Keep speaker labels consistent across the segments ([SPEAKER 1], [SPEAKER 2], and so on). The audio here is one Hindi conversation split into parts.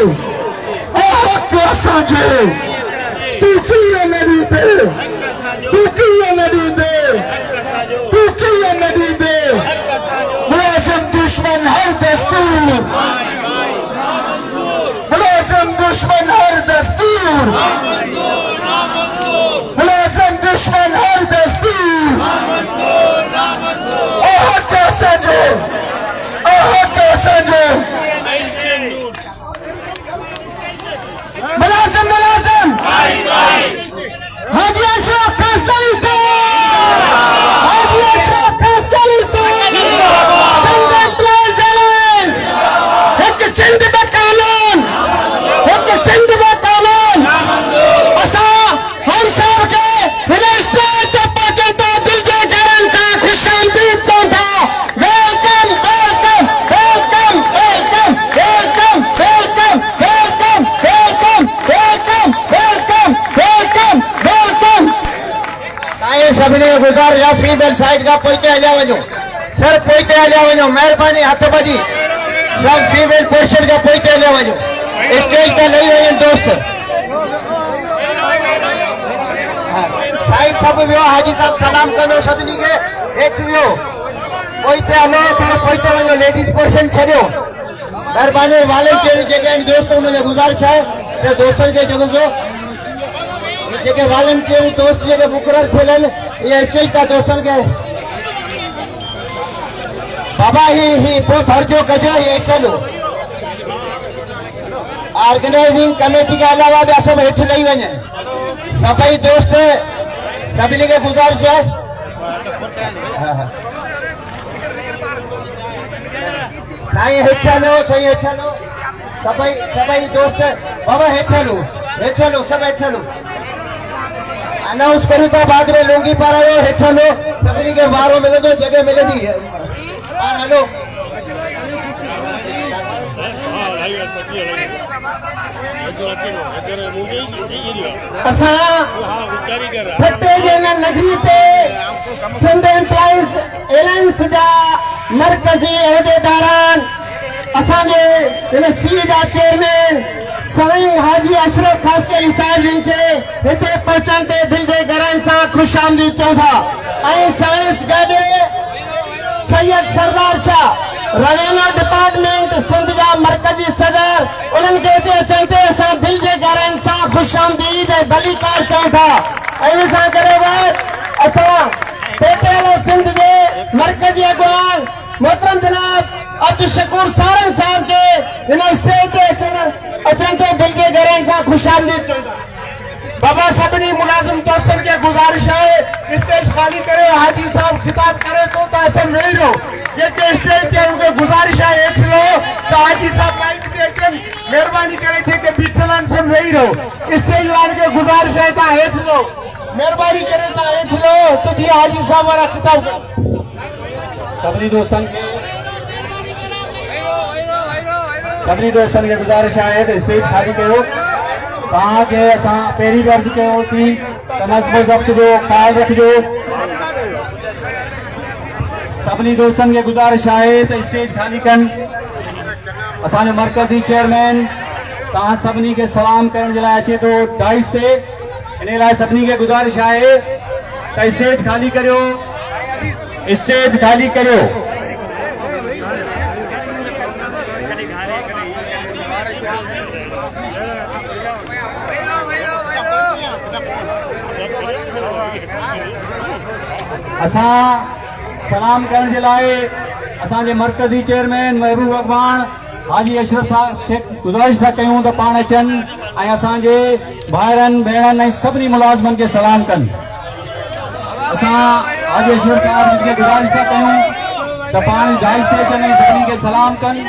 [SPEAKER 1] हक़ असांजो तू कीअं न ॾींदे तू कीअं न ॾींदे तू कीअं न ॾींदे मुलाज़िम दुश्मन हर दस्तूर मुलाज़िम दुश्मन हर दस्तूर मुलाज़िम दुश्मन हर दस्तूर हक़ असांजो हक़ असांजो मुलाज़िम मुलाज़िम हाजी अशरफ कासकली हाजी अशरफ कासकली सिंध एम्प्लॉइज एलायंस एक सिंध में कानून एक सिंध में कानून असा हर साल के हिन स्टेज ते पहुंचन था दिल जे घरनि सां खुशामदीद चऊं था welcome welcome welcome welcome welcome welcome welcome welcome welcome welcome welcome welcome साईं सभिनी खे गुज़ारिश आहे फीमेल साइड खां पोइते हलिया वञो सर पोइते हलिया वञो महिरबानी हथ ॿधी सब फीमेल पोर्शन खां पोइते हलिया वञो स्टेज ते लही वञनि दोस्त साईं सभु वियो हाजी साहब सलाम कंदो सभिनी खे हेठि वियो पोइते हलो थोरो पोइते वञो लेडीज़ पोर्शन छॾियो महिरबानी वॉलंटियर जेके आहिनि दोस्त उन्हनि खे गुज़ारिश आहे त दोस्तनि खे चवंदो जेके वॉलंटियर दोस्त जेके मुक़ररु थियल आहिनि इहे स्टेज था दोस्तनि खे बाबा ही पोइ भरजो कजो हेठि हलो ऑर्गेनाइजिंग कमेटी के अलावा ॿिया सभु हेठि लही वञनि सभई दोस्त सभिनी खे गुज़ारिश आहे साईं हेठि हलो साईं हेठि हलो सभई दोस्त बाबा हेठि हलो सभु हेठि हलो अनाउंस करूं था बाद में लुंगी पारायो हेठि हलो सभिनी खे वारो मिलंदो जगह मिलंदी हलो असां फटे जे नगरी ते सिंध एम्प्लॉइज एलायंस जा मरकज़ी अहदेदारान असांजे हिन सी जा चेयरमैन साईं हाजी अशरफ कासकली साहिब जिन खे हिते पहुचण ते दिल जे घरनि सां ख़ुशि आमदीद चऊं था ऐं साइंस गॾु सैयद सरदार शाह रवेना डिपार्टमेंट सिंध जा मरकज़ी सदर उन्हनि खे हिते अचण ते असां दिल जे घरनि सां ख़ुशि आमदीद ऐं भलीकार चऊं था ऐं इन सां गॾो गॾु असां पीपीएल सिंध जे मरकज़ी अॻवान मोहतरम जनाब अब्दुल शकूर सारंग साहब के हिन स्टेज ते अचण ते दिल जे घरनि सां ख़ुशि आमदीद चऊं था बाबा सभिनी मुलाज़िम दोस्तनि खे गुज़ारिश आहे स्टेज खाली करे हाजी साहब खिताब करे तो त असां वेही रहो जेके स्टेज ते उनखे गुज़ारिश आहे हेठि रहो त हाजी साहब माइक ते अचनि महिरबानी करे जेके बीठल आहिनि सभु वेही रहो स्टेज वारनि खे गुज़ारिश आहे तव्हां हेठि रहो महिरबानी करे तव्हां हेठि रहो त जीअं हाजी साहब वारा खिताब कनि सभिनी दोस्तनि खे गुज़ारिश आहे त स्टेज खाली कयो तव्हांखे असां पहिरीं बि अर्ज़ु कयोसीं त नज़्म ज़ब्त जो ख़्यालु रखिजो सभिनी दोस्तनि खे गुज़ारिश आहे त स्टेज खाली कनि असांजो मरकज़ी चेयरमैन तव्हां सभिनी खे सलाम करण जे लाइ अचे थो डाइस ते इन लाइ सभिनी खे गुज़ारिश आहे त स्टेज खाली करियो असां सलाम करण जे लाइ असांजे मरकज़ी चेयरमैन महबूब अॻवान हाजी अशरफ साहब खे गुज़ारिश था कयूं त पाण अचनि ऐं असांजे भाइरनि भेणनि ऐं सभिनी मुलाज़िमनि खे सलाम कनि असां हाजी अशरफ साहब खे गुज़ारिश था कयूं त पाण जाइज़ ते अचनि ऐं सभिनी खे सलाम कनि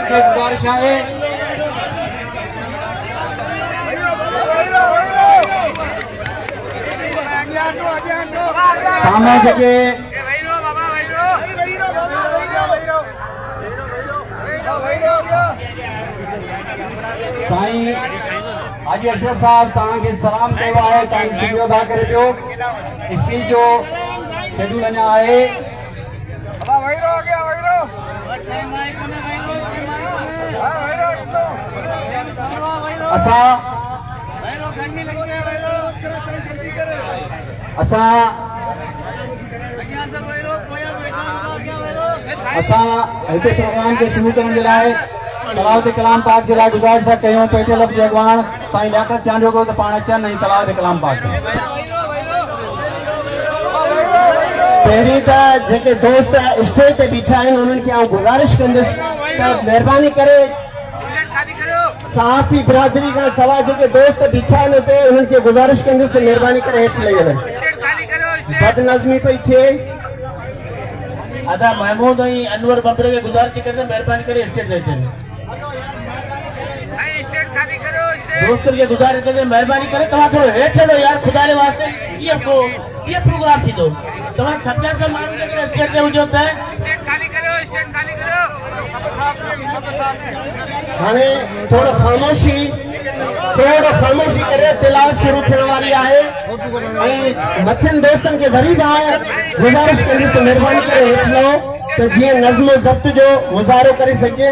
[SPEAKER 1] गुज़ारिश आहे सामने जेके साईं हाजी अशरफ साहब तव्हांखे सलाम कयो आहे तव्हांजो शुक्रिया अदा करे पियो स्पीच जो शेड्यूल अञा आहे
[SPEAKER 2] असां हिते प्रोग्राम खे शुरू करण जे लाइ तलाव ते कलाम पाक जे लाइ गुज़ारिश था कयूं पेटे लब जे अॻवान साईं लियाकत चांडियो को त पाण अचनि ऐं तलाव ते कलाम पाक कनि।
[SPEAKER 1] पहिरीं त जेके दोस्त स्टेज ते बीठा आहिनि उन्हनि खे आउं गुज़ारिश कंदुसि त महिरबानी करे सहाफ़ी बिरादरी खां सवाइ जेके दोस्त बीठा आहिनि उते उन्हनि खे गुज़ारिश कंदुसि महिरबानी करे हेठि लही वञनि। बदनज़मी पई थिए।
[SPEAKER 3] आदा महमूद और अनवर बबरे के गुजारिश करते मेहरबानी करे स्टेज ले चले दोस्तों के गुजारिश करते मेहरबानी करे तव्हां थोरो हेठि हलो यार खुदा जे वास्ते ये प्रोग्राम थी दो तव्हां 70 माण्हू जे करे स्टेज ते हुजो त
[SPEAKER 1] हाणे थोरो ख़ामोशी करे तिलावत शुरू थियण वारी आहे ऐं मथियनि दोस्तनि खे वरी बि गुज़ारिश कंदुसि त महिरबानी करे हेठि लहो त जीअं नज़्म ज़ब्त जो मुज़ाहिरो करे सघिजे।